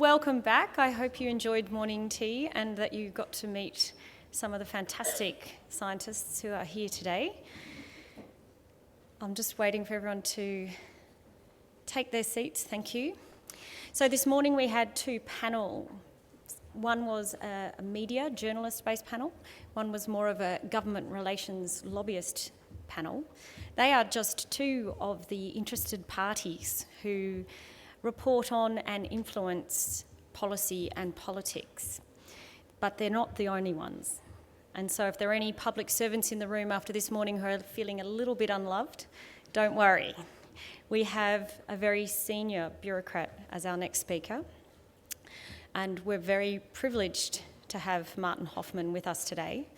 Welcome back. I hope you enjoyed morning tea and that you got to meet some of the fantastic scientists who are here today. I'm just waiting for everyone to take their seats. Thank you. So this morning we had two panels. One was a media, journalist-based panel. One was more of a government relations lobbyist panel. They are just two of the interested parties who report on and influence policy and politics, but they're not the only ones. And so if there are any public servants in the room after this morning who are feeling a little bit unloved, don't worry. We have a very senior bureaucrat as our next speaker, and we're very privileged to have Martin Hoffman with us today.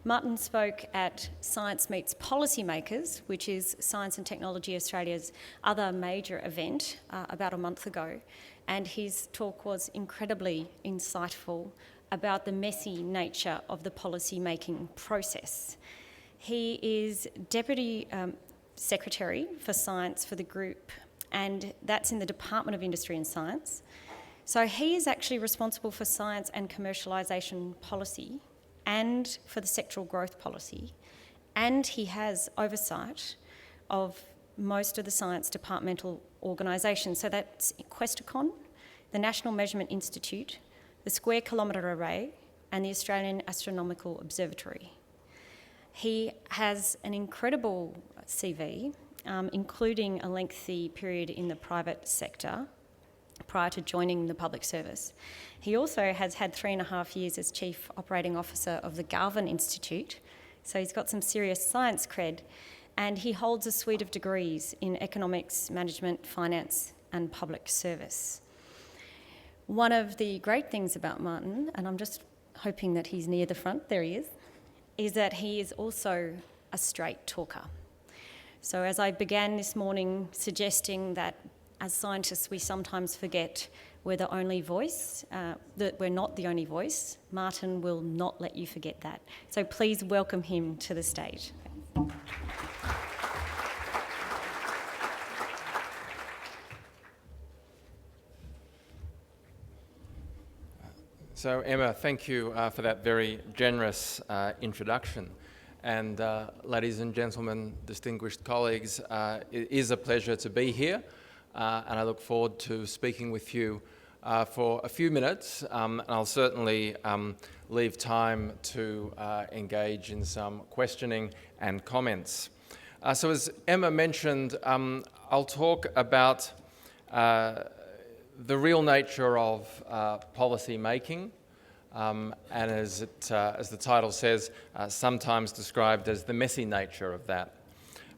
Martin spoke at Science Meets Policymakers, which is Science and Technology Australia's other major event, about a month ago, and his talk was incredibly insightful about the messy nature of the policy-making process. He is Deputy Secretary for Science for the group, and that's in the Department of Industry and Science. So he is actually responsible for science and commercialisation policy and for the sectoral growth policy, and he has oversight of most of the science departmental organisations. So that's Questacon, the National Measurement Institute, the Square Kilometre Array, and the Australian Astronomical Observatory. He has an incredible CV, including a lengthy period in the private sector prior to joining the public service. He also has had 3.5 years as Chief Operating Officer of the Garvan Institute, so he's got some serious science cred, and he holds a suite of degrees in economics, management, finance, and public service. One of the great things about Martin, and I'm just hoping that he's near the front, there he is that he is also a straight talker. So as I began this morning suggesting that as scientists, we sometimes forget we're the only voice, that we're not the only voice. Martin will not let you forget that. So please welcome him to the stage. So Emma, thank you for that very generous introduction. And ladies and gentlemen, distinguished colleagues, it is a pleasure to be here. And I look forward to speaking with you for a few minutes, and I'll certainly leave time to engage in some questioning and comments. So as Emma mentioned, I'll talk about the real nature of policy making, and as the title says, sometimes described as the messy nature of that.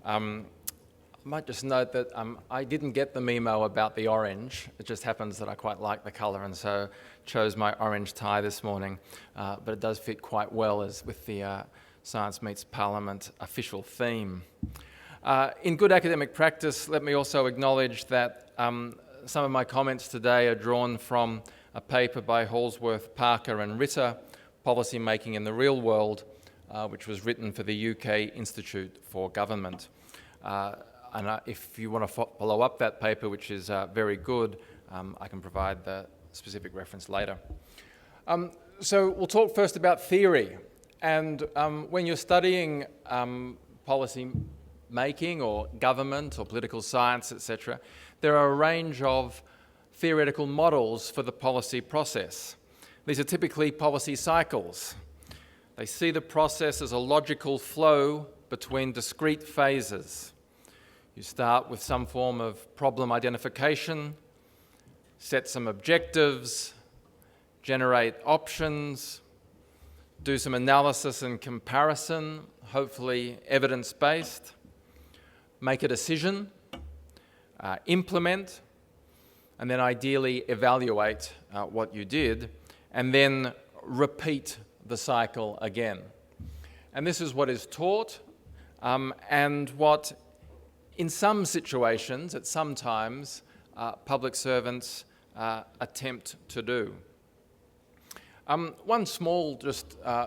I might just note that I didn't get the memo about the orange. It just happens that I quite like the colour, and so chose my orange tie this morning. But it does fit quite well as with the Science Meets Parliament official theme. In good academic practice, let me also acknowledge that some of my comments today are drawn from a paper by Halsworth, Parker and Ritter, Policy Making in the Real World, which was written for the UK Institute for Government. And if you want to follow up that paper, which is very good, I can provide the specific reference later. So we'll talk first about theory. And when you're studying policy making or government or political science, etc., there are a range of theoretical models for the policy process. These are typically policy cycles. They see the process as a logical flow between discrete phases. You start with some form of problem identification, set some objectives, generate options, do some analysis and comparison, hopefully evidence-based, make a decision, implement, and then ideally evaluate what you did, and then repeat the cycle again. And this is what is taught, and what in some situations, at some times, public servants attempt to do. One small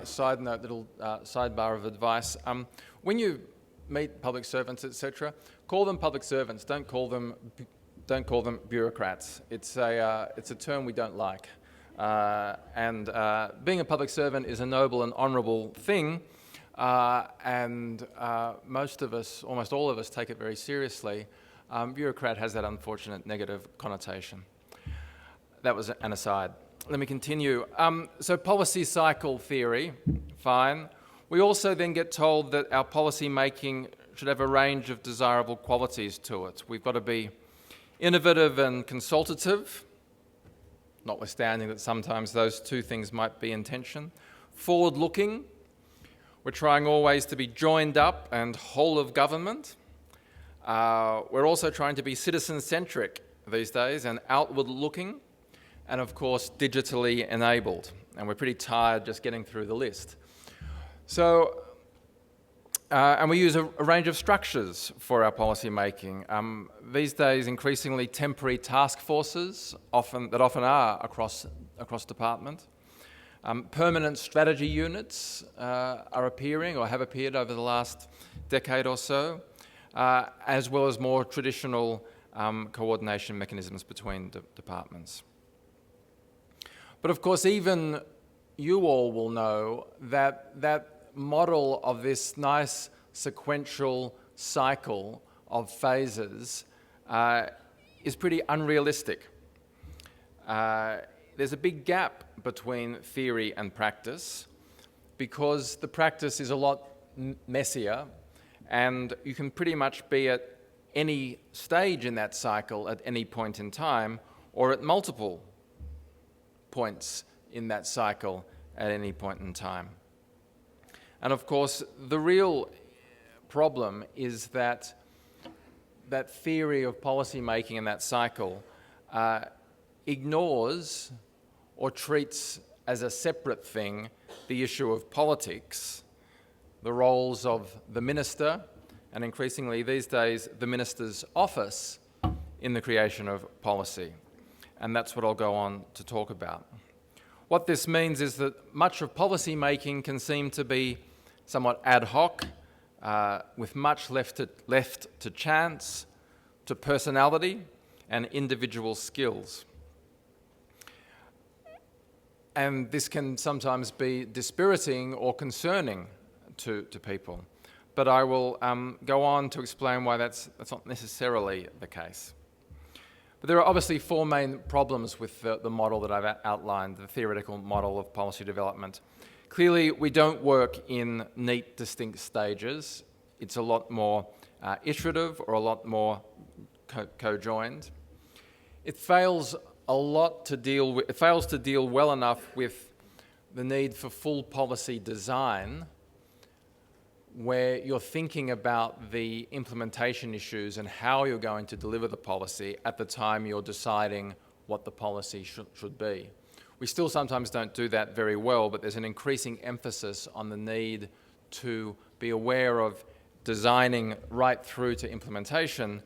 side note, little sidebar of advice. When you meet public servants, etc., call them public servants. Don't call them don't call them bureaucrats. It's a term we don't like. And being a public servant is a noble and honourable thing, and most of us, almost all of us, take it very seriously. Bureaucrat has that unfortunate negative connotation. That was an aside. Let me continue. So policy cycle theory, fine. We also then get told that our policy making should have a range of desirable qualities to it. We've got to be innovative and consultative, notwithstanding that sometimes those two things might be in tension. Forward-looking, we're trying always to be joined up and whole of government. We're also trying to be citizen-centric these days and outward-looking, and of course digitally enabled. And we're pretty tired just getting through the list. So, and we use a range of structures for our policy making. These days, increasingly temporary task forces, often are across department. Permanent strategy units are appearing or have appeared over the last decade or so, as well as more traditional coordination mechanisms between departments. But of course, even you all will know that that model of this nice sequential cycle of phases is pretty unrealistic. There's a big gap between theory and practice because the practice is a lot messier, and you can pretty much be at any stage in that cycle at any point in time, or at multiple points in that cycle at any point in time. And of course, the real problem is that that theory of policy making in that cycle ignores or treats as a separate thing the issue of politics, the roles of the minister, and increasingly these days, the minister's office in the creation of policy. And that's what I'll go on to talk about. What this means is that much of policy making can seem to be somewhat ad hoc, with much left to chance, to personality, and individual skills. And this can sometimes be dispiriting or concerning to people. But I will go on to explain why that's not necessarily the case. But there are obviously four main problems with the model that I've outlined, the theoretical model of policy development. Clearly, we don't work in neat, distinct stages. It's a lot more iterative or a lot more co-joined. It fails to deal well enough with the need for full policy design, where you're thinking about the implementation issues and how you're going to deliver the policy at the time you're deciding what the policy should be. We still sometimes don't do that very well, but there's an increasing emphasis on the need to be aware of designing right through to implementation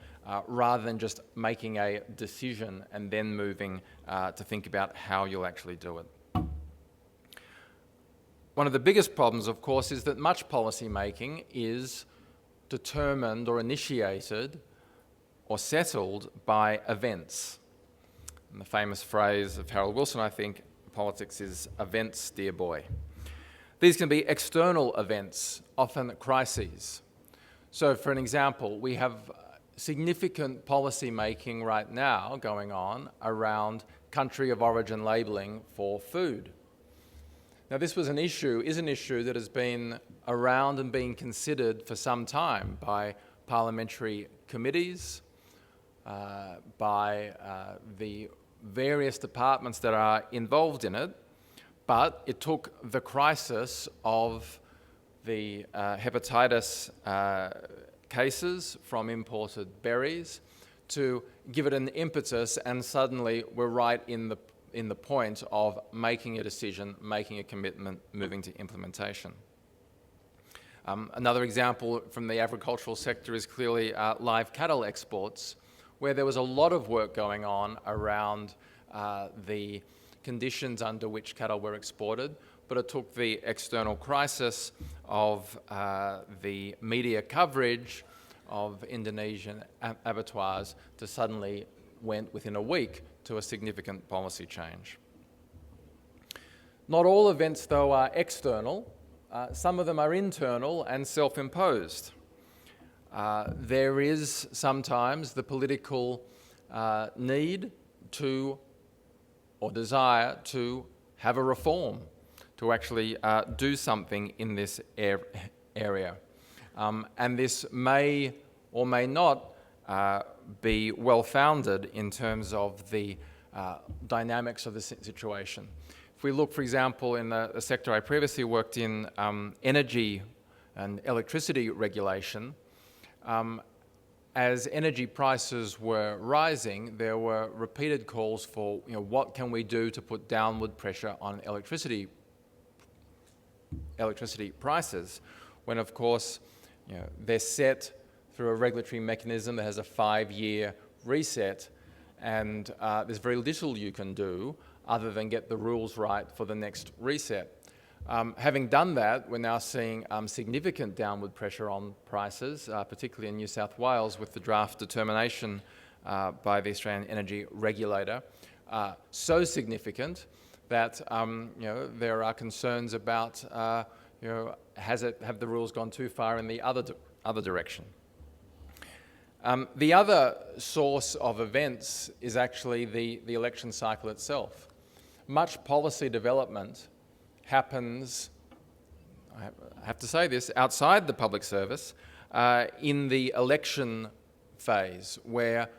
rather than just making a decision and then moving to think about how you'll actually do it. One of the biggest problems, of course, is that much policy making is determined or initiated or settled by events. And the famous phrase of Harold Wilson, I think, politics is events, dear boy. These can be external events, often crises. So for an example, we have significant policy making right now going on around country of origin labelling for food. Now this is an issue that has been around and being considered for some time by parliamentary committees, by the various departments that are involved in it, but it took the crisis of the hepatitis cases from imported berries to give it an impetus, and suddenly we're right in the point of making a decision, making a commitment, moving to implementation. Another example from the agricultural sector is clearly live cattle exports, where there was a lot of work going on around the conditions under which cattle were exported, but it took the external crisis of the media coverage of Indonesian abattoirs to suddenly went within a week to a significant policy change. Not all events, though, are external. Some of them are internal and self-imposed. There is sometimes the political need to, or desire to, have a reform, to actually do something in this area. And this may or may not be well-founded in terms of the dynamics of the situation. If we look, for example, in the sector I previously worked in, energy and electricity regulation, as energy prices were rising, there were repeated calls for, what can we do to put downward pressure on electricity prices, when of course, they're set through a regulatory mechanism that has a 5-year reset, and there's very little you can do other than get the rules right for the next reset. Having done that, we're now seeing significant downward pressure on prices, particularly in New South Wales with the draft determination by the Australian Energy Regulator. So significant that there are concerns about have the rules gone too far in the other direction. The other source of events is actually the election cycle itself. Much policy development happens, I have to say this, outside the public service, in the election phase, where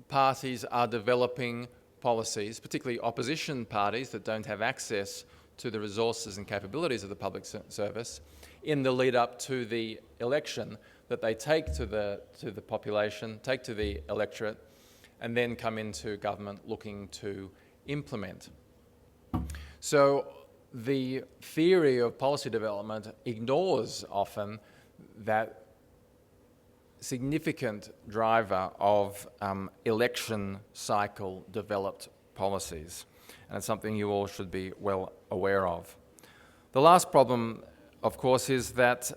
parties are developing policies, particularly opposition parties that don't have access to the resources and capabilities of the public service, in the lead up to the election, that they take to the population, take to the electorate, and then come into government looking to implement. So the theory of policy development ignores often that significant driver of election cycle developed policies. And it's something you all should be well aware of. The last problem, of course, is that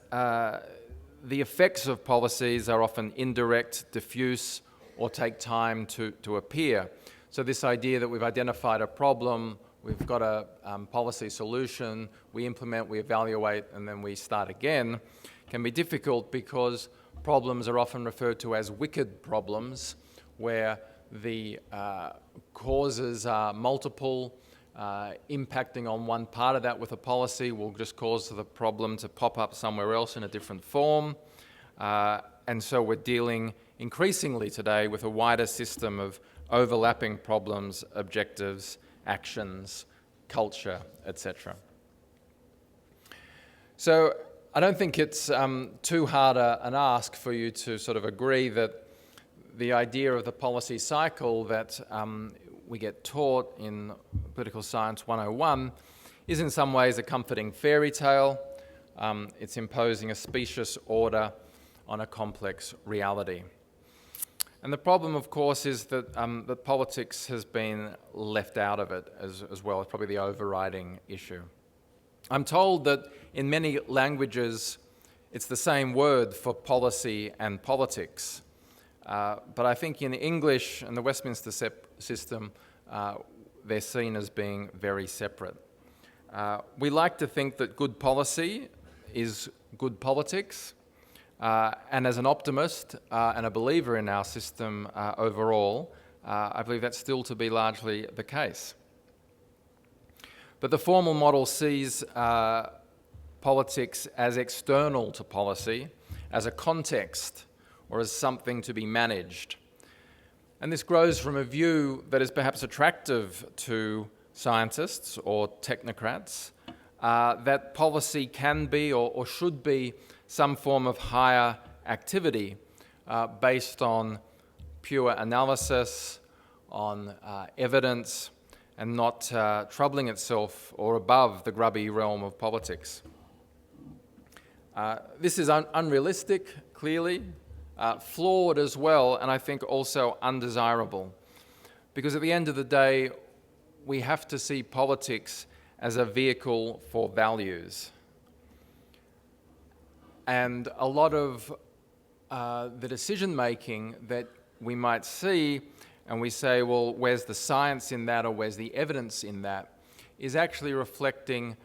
the effects of policies are often indirect, diffuse, or take time to appear. So this idea that we've identified a problem, we've got a policy solution, we implement, we evaluate, and then we start again, can be difficult because problems are often referred to as wicked problems, where the causes are multiple. Impacting on one part of that with a policy will just cause the problem to pop up somewhere else in a different form. And so we're dealing increasingly today with a wider system of overlapping problems, objectives, actions, culture, etc. So I don't think it's too hard an ask for you to sort of agree that the idea of the policy cycle that we get taught in Political Science 101 is in some ways a comforting fairy tale. It's imposing a specious order on a complex reality. And the problem, of course, is that that politics has been left out of it as well. It's probably the overriding issue. I'm told that in many languages it's the same word for policy and politics. But I think in English and the Westminster system, they're seen as being very separate. We like to think that good policy is good politics. And as an optimist and a believer in our system overall, I believe that's still to be largely the case. But the formal model sees politics as external to policy, as a context, or as something to be managed. And this grows from a view that is perhaps attractive to scientists or technocrats, that policy can be or should be some form of higher activity based on pure analysis, on evidence, and not troubling itself or above the grubby realm of politics. This is unrealistic, clearly, flawed as well, and I think also undesirable. Because at the end of the day, we have to see politics as a vehicle for values. And a lot of the decision-making that we might see and we say, well, where's the science in that, or where's the evidence in that, is actually reflecting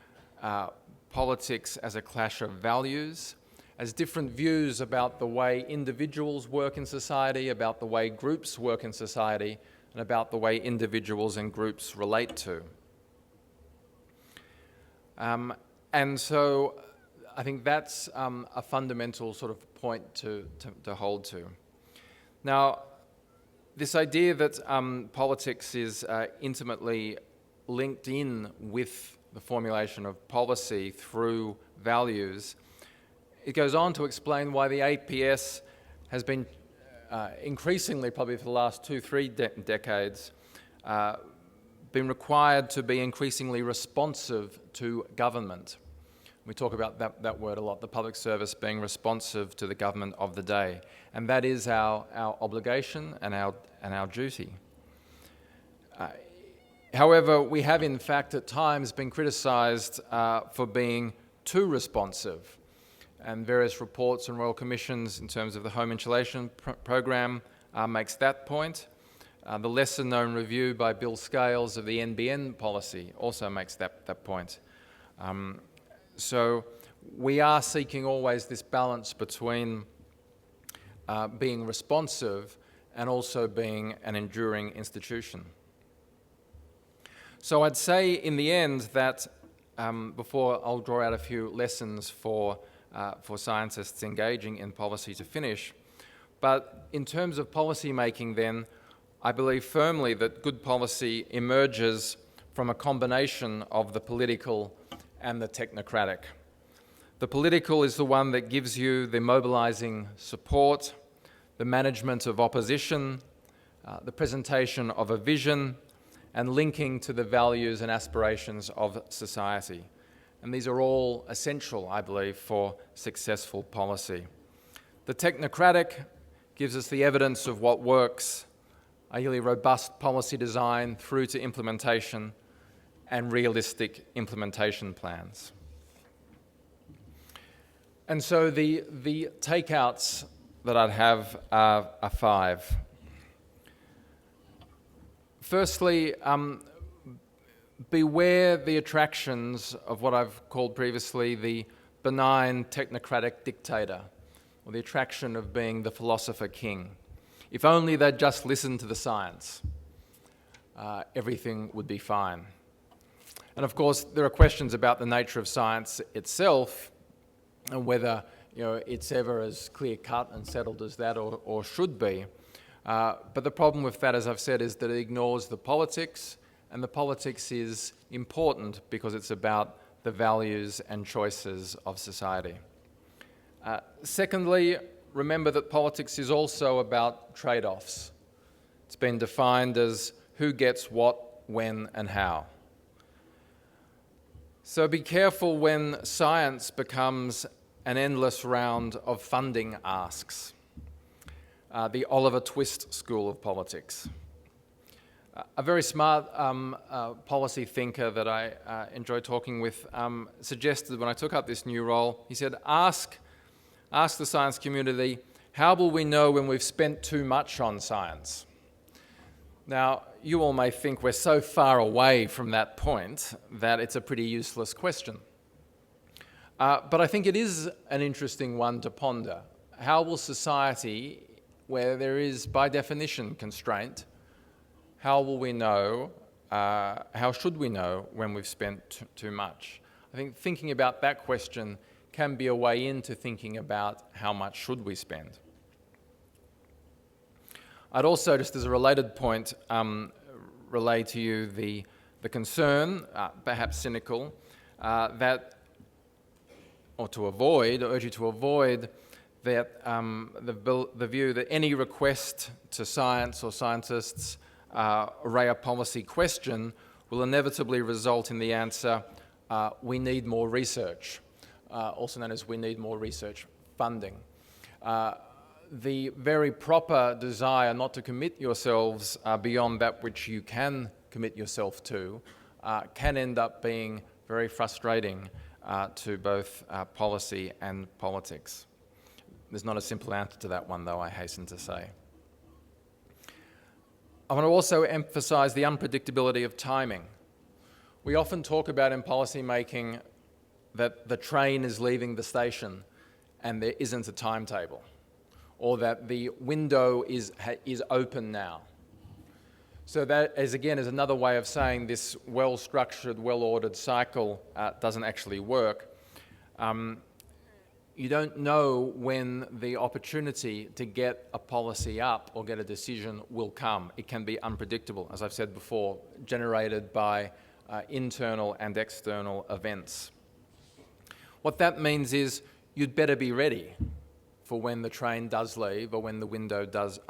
politics as a clash of values, as different views about the way individuals work in society, about the way groups work in society, and about the way individuals and groups relate to. And so I think that's a fundamental sort of point to hold to. Now, this idea that politics is intimately linked in with the formulation of policy through values, it goes on to explain why the APS has been increasingly, probably for the last 2-3 decades, been required to be increasingly responsive to government. We talk about that word a lot, the public service being responsive to the government of the day. And that is our obligation and our duty. However, we have in fact at times been criticised for being too responsive. And various reports and royal commissions in terms of the home insulation program makes that point. The lesser-known review by Bill Scales of the NBN policy also makes that point. So we are seeking always this balance between being responsive and also being an enduring institution. So I'd say in the end that, before I'll draw out a few lessons for scientists engaging in policy to finish, but in terms of policy making then, I believe firmly that good policy emerges from a combination of the political and the technocratic. The political is the one that gives you the mobilizing support, the management of opposition, the presentation of a vision, and linking to the values and aspirations of society. And these are all essential, I believe, for successful policy. The technocratic gives us the evidence of what works, ideally robust policy design through to implementation, and realistic implementation plans. And so the takeouts that I'd have are 5. Firstly, beware the attractions of what I've called previously the benign technocratic dictator, or the attraction of being the philosopher king. If only they'd just listen to the science, everything would be fine. And of course, there are questions about the nature of science itself and whether it's ever as clear-cut and settled as that or should be. But the problem with that, as I've said, is that it ignores the politics, and the politics is important because it's about the values and choices of society. Secondly, remember that politics is also about trade-offs. It's been defined as who gets what, when, and how. So be careful when science becomes an endless round of funding asks. The Oliver Twist school of politics. A very smart policy thinker that I enjoy talking with suggested when I took up this new role, he said, ask the science community, how will we know when we've spent too much on science? Now, you all may think we're so far away from that point that it's a pretty useless question. But I think it is an interesting one to ponder. How will society, where there is by definition constraint, how will we know, how should we know when we've spent too much? I think thinking about that question can be a way into thinking about how much should we spend. I'd also, just as a related point, relay to you the concern, perhaps cynical, urge you to avoid that the view that any request to science or scientists array a policy question will inevitably result in the answer, we need more research, also known as we need more research funding. The very proper desire not to commit yourselves beyond that which you can commit yourself to can end up being very frustrating to both policy and politics. There's not a simple answer to that one, though, I hasten to say. I want to also emphasise the unpredictability of timing. We often talk about in policy making that the train is leaving the station and there isn't a timetable, or that the window is open now. So that is another way of saying this well-structured, well-ordered cycle doesn't actually work. You don't know when the opportunity to get a policy up or get a decision will come. It can be unpredictable, as I've said before, generated by internal and external events. What that means is you'd better be ready for when the train does leave or when the window does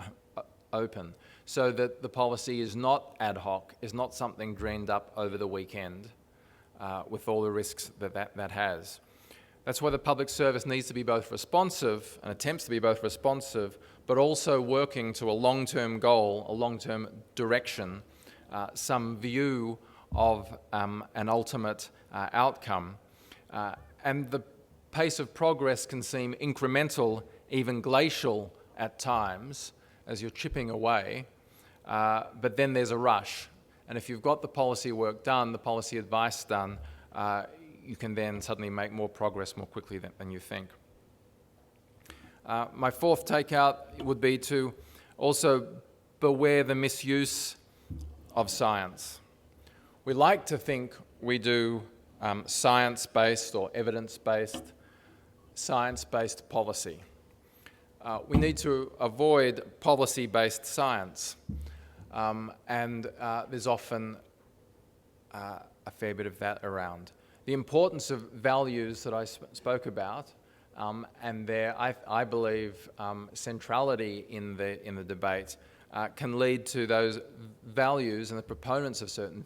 open, so that the policy is not ad hoc, is not something dreamed up over the weekend with all the risks that has. That's why the public service needs to be both responsive and attempts to be both responsive, but also working to a long-term goal, a long-term direction, some view of an ultimate outcome. And the pace of progress can seem incremental, even glacial at times, as you're chipping away, but then there's a rush. And if you've got the policy work done, the policy advice done, you can then suddenly make more progress more quickly than you think. My fourth takeout would be to also beware the misuse of science. We like to think we do science-based or evidence-based, science-based policy. We need to avoid policy-based science, and there's often a fair bit of that around. The importance of values that I spoke about, and their, I believe, centrality in the debate, can lead to those values and the proponents of certain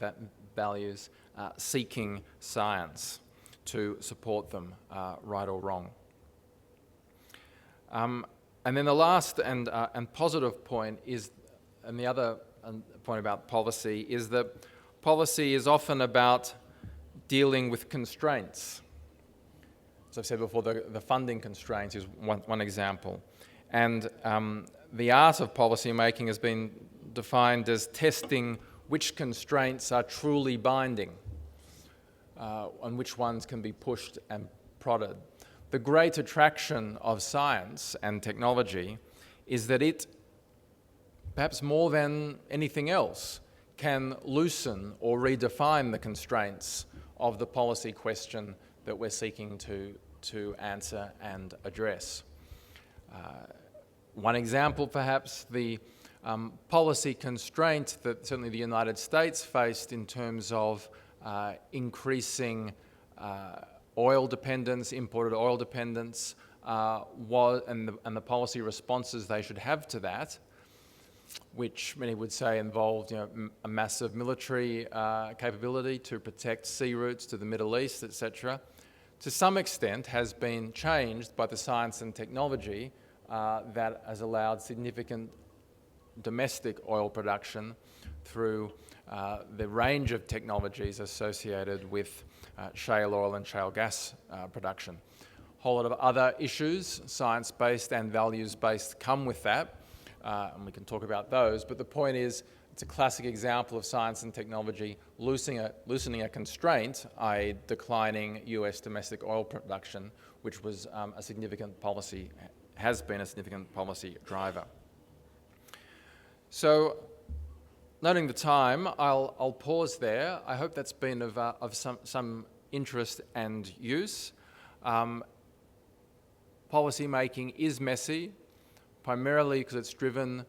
values seeking science to support them, right or wrong. And then the last and positive point is, and the other point about policy, is that policy is often about dealing with constraints. As I've said before, the funding constraints is one example. And the art of policy making has been defined as testing which constraints are truly binding and which ones can be pushed and prodded. The great attraction of science and technology is that it, perhaps more than anything else, can loosen or redefine the constraints of the policy question that we're seeking to answer and address. One example, perhaps, the policy constraint that certainly the United States faced in terms of increasing oil dependence, imported oil dependence, and the policy responses they should have to that, which many would say involved, a massive military capability to protect sea routes to the Middle East, etc., to some extent has been changed by the science and technology that has allowed significant domestic oil production through the range of technologies associated with shale oil and shale gas production. A whole lot of other issues, science-based and values-based, come with that. And we can talk about those, but the point is, it's a classic example of science and technology loosening a constraint, i.e. declining US domestic oil production, which was a significant policy, has been a significant policy driver. So, noting the time, I'll pause there. I hope that's been of some interest and use. Policy making is messy, primarily because it's driven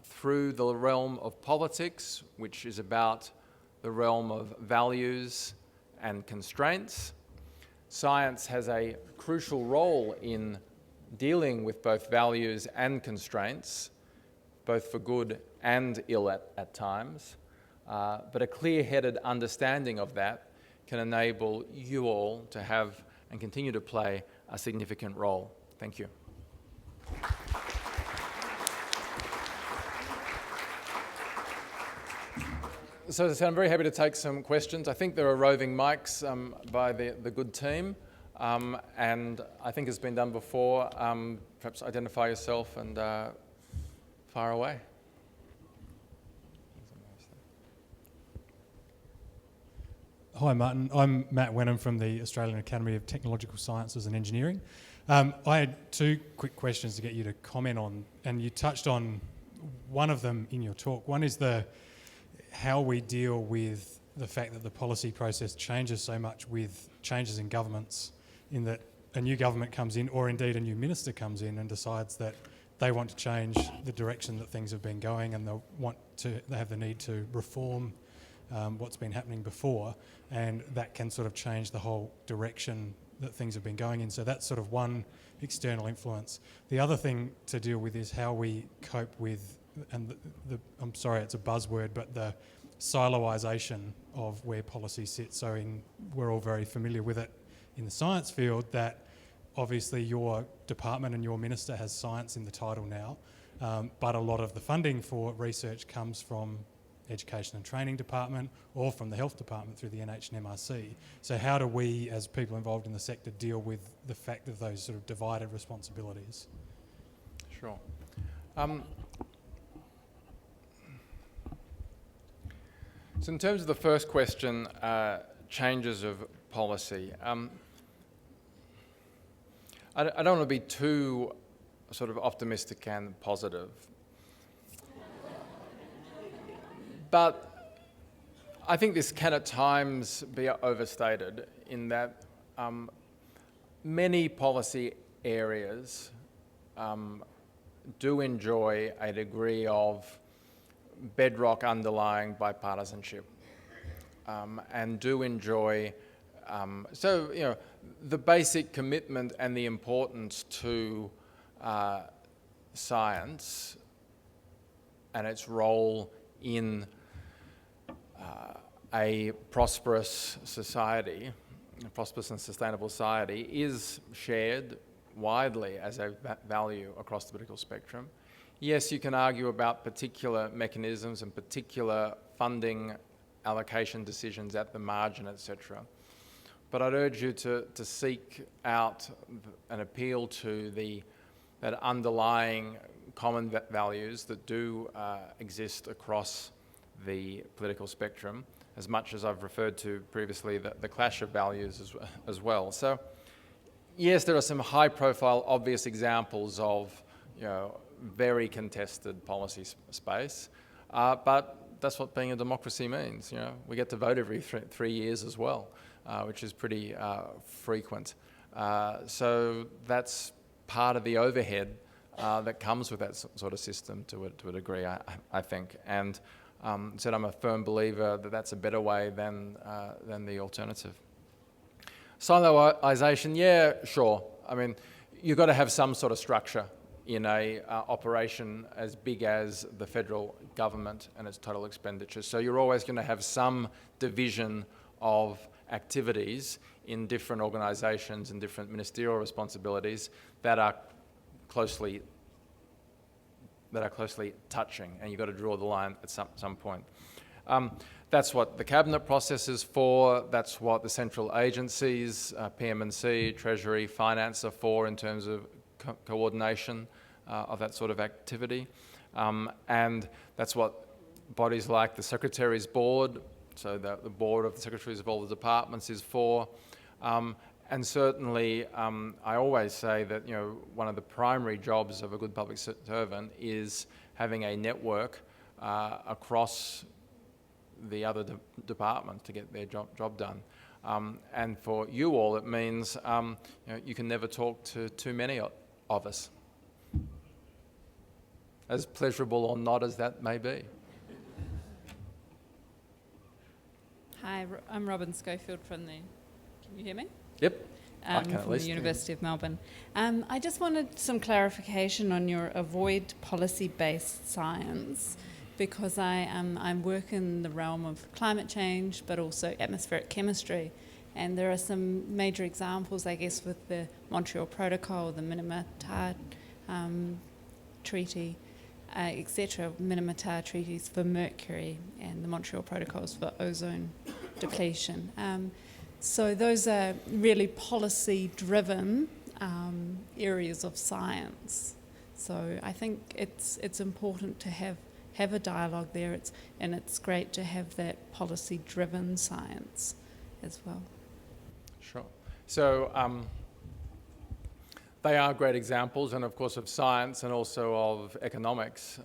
through the realm of politics, which is about the realm of values and constraints. Science has a crucial role in dealing with both values and constraints, both for good and ill at times. But a clear-headed understanding of that can enable you all to have and continue to play a significant role. Thank you. So as I said, I'm very happy to take some questions. I think there are roving mics by the good team, and I think it's been done before. Perhaps identify yourself and fire away. Hi, Martin. I'm Matt Wenham from the Australian Academy of Technological Sciences and Engineering. I had two quick questions to get you to comment on, and you touched on one of them in your talk. One is how we deal with the fact that the policy process changes so much with changes in governments, in that a new government comes in, or indeed a new minister comes in and decides that they want to change the direction that things have been going, and they have the need to reform what's been happening before, and that can sort of change the whole direction that things have been going in. So that's sort of one external influence. The other thing to deal with is how we cope with, and I'm sorry, it's a buzzword, but the siloisation of where policy sits. So we're all very familiar with it in the science field, that obviously your department and your minister has science in the title now, but a lot of the funding for research comes from Education and Training Department or from the Health Department through the NH and MRC. So how do we, as people involved in the sector, deal with the fact of those sort of divided responsibilities? Sure. So in terms of the first question, changes of policy, I don't want to be too sort of optimistic and positive, but I think this can at times be overstated in that many policy areas do enjoy a degree of bedrock underlying bipartisanship, and do enjoy, the basic commitment and the importance to science and its role in a prosperous society, a prosperous and sustainable society, is shared widely as a value across the political spectrum. Yes, you can argue about particular mechanisms and particular funding allocation decisions at the margin, etc. But I'd urge you to seek out and appeal to that underlying common values that do exist across the political spectrum, as much as I've referred to previously the clash of values as well. So, yes, there are some high-profile, obvious examples of, very contested policy space, but that's what being a democracy means. We get to vote every 3 years as well, which is pretty frequent. So that's part of the overhead that comes with that sort of system to a degree, I think. And I'm a firm believer that that's a better way than the alternative. Siloisation, yeah, sure. I mean, you've got to have some sort of structure in a operation as big as the federal government and its total expenditure. So you're always going to have some division of activities in different organisations and different ministerial responsibilities that are closely touching, and you've got to draw the line at some point. That's what the cabinet process is for. That's what the central agencies, PM&C, Treasury, Finance are for in terms of coordination of that sort of activity. And that's what bodies like the Secretary's Board, so the board of the Secretaries of all the departments, is for. And certainly, I always say that one of the primary jobs of a good public servant is having a network across the other departments to get their job done. And for you all, it means you can never talk to too many of us, as pleasurable or not as that may be. Hi, I'm Robin Schofield from can you hear me? Yep. I can from the University of Melbourne. I just wanted some clarification on your avoid policy-based science, because I work in the realm of climate change, but also atmospheric chemistry. And there are some major examples, I guess, with the Montreal Protocol, the Minamata Treaty, etc., Minamata treaties for mercury, and the Montreal Protocols for ozone depletion. So those are really policy-driven areas of science. So I think it's important to have a dialogue there. It's great to have that policy-driven science. as well. Sure. So they are great examples, and of course of science and also of economics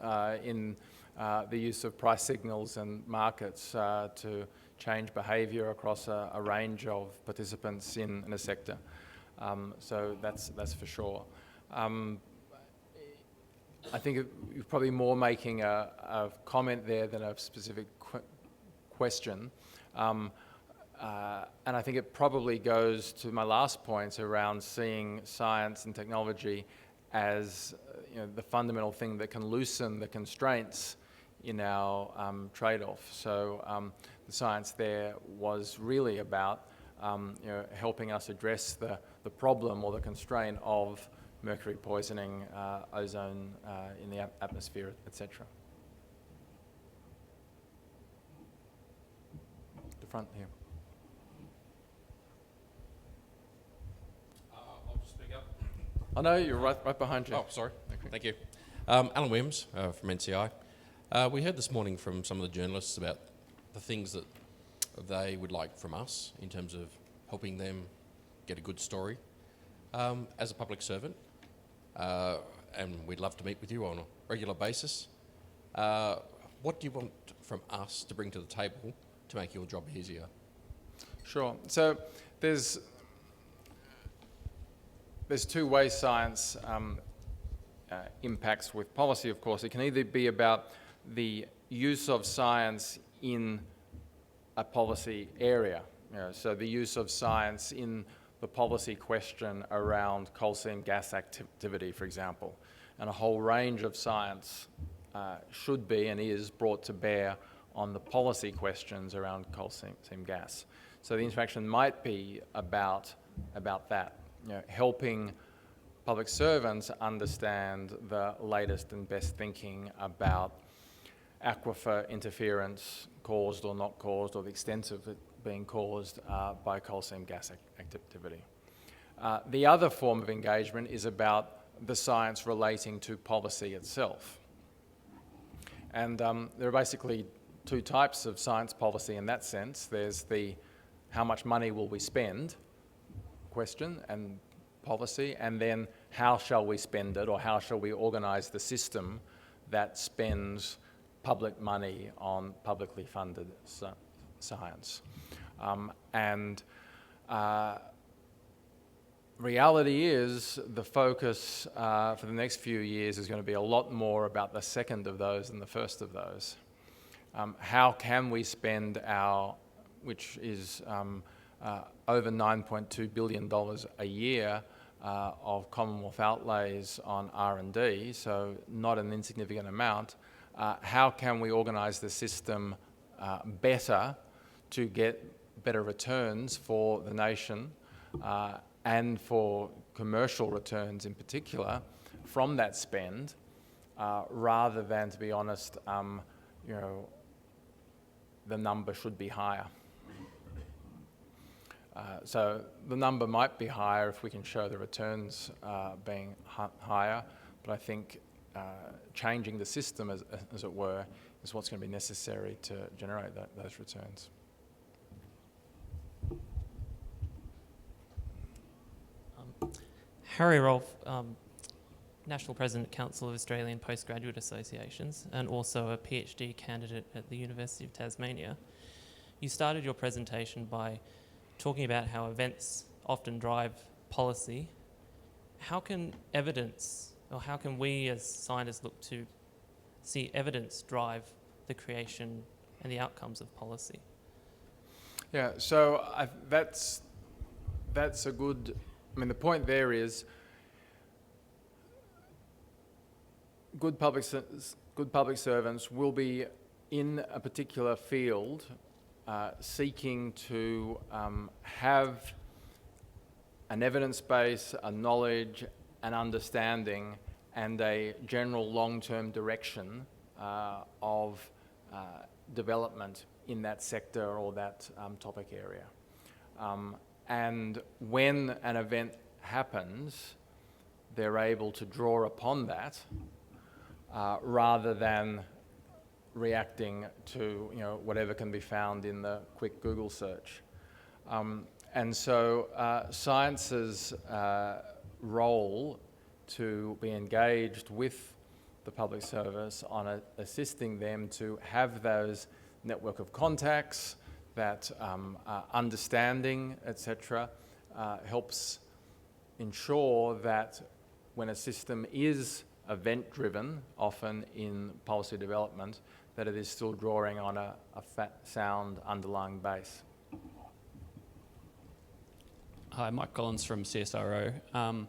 in the use of price signals and markets to change behaviour across a range of participants in a sector. So that's for sure. I think you're probably more making a comment there than a specific question. And I think it probably goes to my last point around seeing science and technology as the fundamental thing that can loosen the constraints in our trade-off. So the science there was really about helping us address the problem or the constraint of mercury poisoning, ozone in the atmosphere, etc. The front here. I'll just speak up. Oh no, you're right behind you. Oh, sorry. Okay. Thank you. Alan Williams from NCI. We heard this morning from some of the journalists about the things that they would like from us in terms of helping them get a good story. As a public servant, and we'd love to meet with you on a regular basis, what do you want from us to bring to the table to make your job easier? Sure. So there's two ways science impacts with policy, of course. It can either be about the use of science in a policy area, so the use of science in the policy question around coal seam gas activity, for example. And a whole range of science should be and is brought to bear on the policy questions around coal seam gas. So the interaction might be about that, helping public servants understand the latest and best thinking about aquifer interference caused or not caused, or the extent of it being caused by coal seam gas activity. The other form of engagement is about the science relating to policy itself. And there are basically two types of science policy in that sense. There's the how much money will we spend question and policy, and then how shall we spend it, or how shall we organise the system that spends public money on publicly funded science. Reality is the focus for the next few years is going to be a lot more about the second of those than the first of those. How can we spend which is over $9.2 billion a year of Commonwealth outlays on R&D, so not an insignificant amount. How can we organise the system better to get better returns for the nation and for commercial returns in particular from that spend, rather than, to be honest, the number should be higher. So the number might be higher if we can show the returns being higher, but I think changing the system, as it were, is what's going to be necessary to generate those returns. Harry Rolfe, National President, Council of Australian Postgraduate Associations, and also a PhD candidate at the University of Tasmania. You started your presentation by talking about how events often drive policy. How can evidence, or how can we as scientists look to see evidence drive the creation and the outcomes of policy? Yeah, so that's a good. I mean, the point there is good public servants will be in a particular field seeking to have an evidence base, a knowledge, an understanding, and a general long-term direction of development in that sector or that topic area. And when an event happens, they're able to draw upon that rather than reacting to whatever can be found in the quick Google search. And so science's role to be engaged with the public service on assisting them to have those network of contacts, that understanding, etc., helps ensure that when a system is event-driven, often in policy development, that it is still drawing on a sound underlying base. Hi, Mike Collins from CSRO.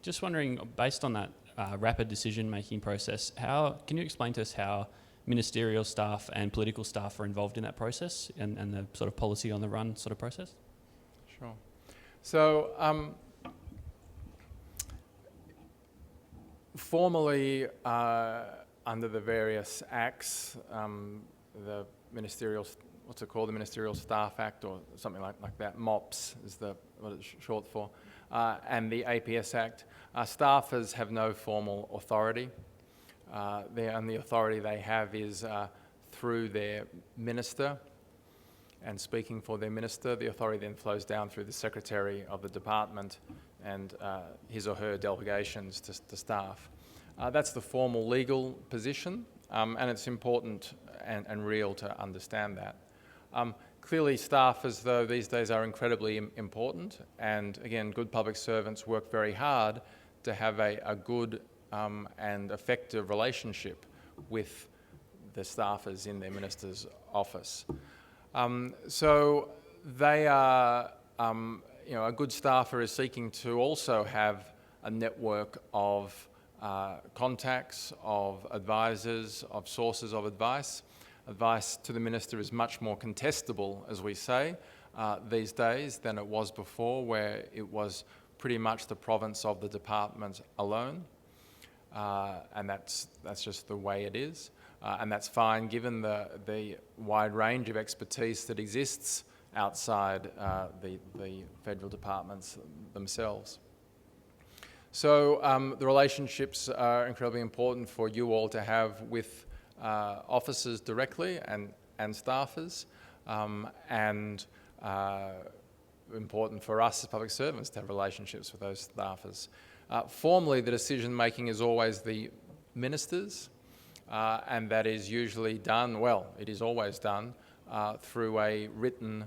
Just wondering, based on that rapid decision-making process, can you explain to us how ministerial staff and political staff are involved in that process and the sort of policy on the run sort of process? Sure. So formally, under the various acts, the ministerial, what's it called, the Ministerial Staff Act or something like that, MOPS is what it's short for, and the APS Act, staffers have no formal authority. The only authority they have is through their minister, and speaking for their minister, the authority then flows down through the secretary of the department and his or her delegations to staff. That's the formal legal position, and it's important and real to understand that. Clearly, staffers, though, these days are incredibly important, and again, good public servants work very hard to have a good and effective relationship with the staffers in their minister's office. So they are, a good staffer is seeking to also have a network of contacts, of advisors, of sources of advice. Advice to the minister is much more contestable, as we say, these days than it was before, where it was pretty much the province of the department alone. And that's just the way it is. And that's fine given the wide range of expertise that exists outside the federal departments themselves. So the relationships are incredibly important for you all to have with officers directly and staffers, and important for us as public servants to have relationships with those staffers. Formally, the decision-making is always the minister's, and that is usually done, well, it is always done through a written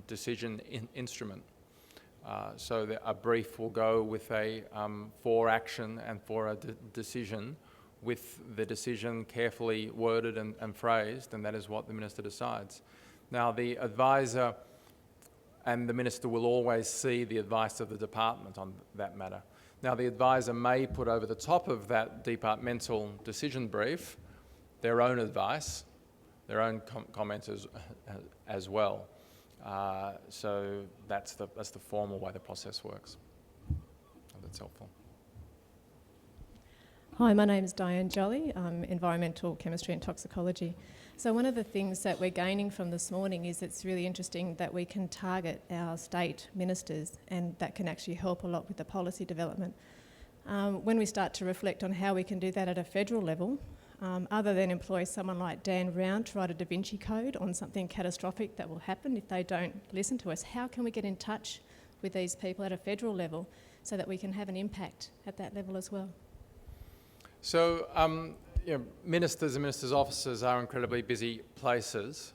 decision instrument. So a brief will go with a for action and for a decision, with the decision carefully worded and phrased, and that is what the minister decides. Now, the advisor and the minister will always see the advice of the department on that matter. Now, the advisor may put over the top of that departmental decision brief their own advice, their own comments as well. So that's the formal way the process works. Hope that's helpful. Hi, my name is Diane Jolly. I'm environmental chemistry and toxicology. So one of the things that we're gaining from this morning is it's really interesting that we can target our state ministers, and that can actually help a lot with the policy development. When we start to reflect on how we can do that at a federal level, other than employ someone like Dan Round to write a Da Vinci Code on something catastrophic that will happen if they don't listen to us, how can we get in touch with these people at a federal level so that we can have an impact at that level as well? So, ministers and ministers' offices are incredibly busy places,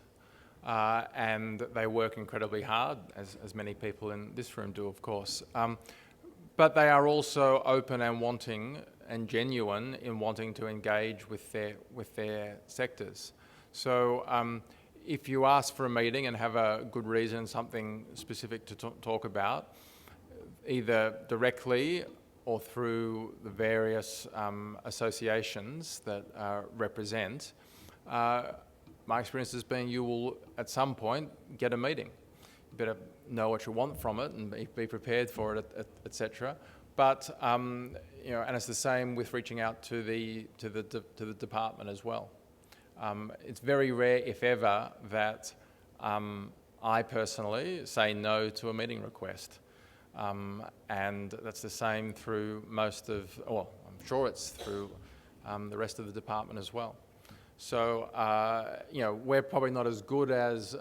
and they work incredibly hard, as many people in this room do, of course. But they are also open and wanting and genuine in wanting to engage with their sectors. So, if you ask for a meeting and have a good reason, something specific to talk about, either directly or through the various associations that represent, my experience has been you will at some point get a meeting. You better know what you want from it and be prepared for it, etc. But and it's the same with reaching out to the department as well. It's very rare, if ever, that I personally say no to a meeting request. And that's the same through I'm sure it's through the rest of the department as well. So, we're probably not as good as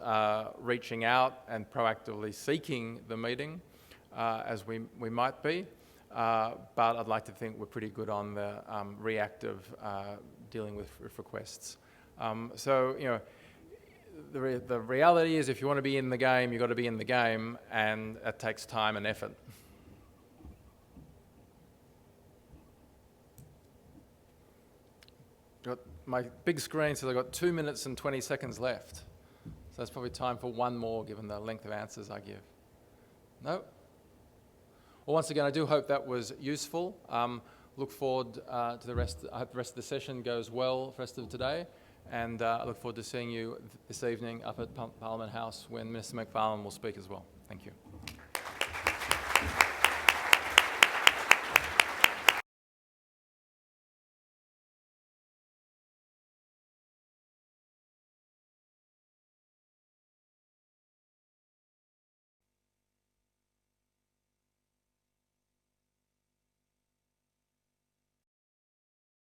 reaching out and proactively seeking the meeting as we might be, but I'd like to think we're pretty good on the reactive dealing with requests. The reality is if you want to be in the game, you've got to be in the game, and that takes time and effort. Got my big screen says I've got 2 minutes and 20 seconds left. So that's probably time for one more given the length of answers I give. No? Well, once again, I do hope that was useful. Look forward to the rest. I hope the rest of the session goes well for the rest of today. And I look forward to seeing you this evening up at Parliament House when Minister McFarlane will speak as well. Thank you.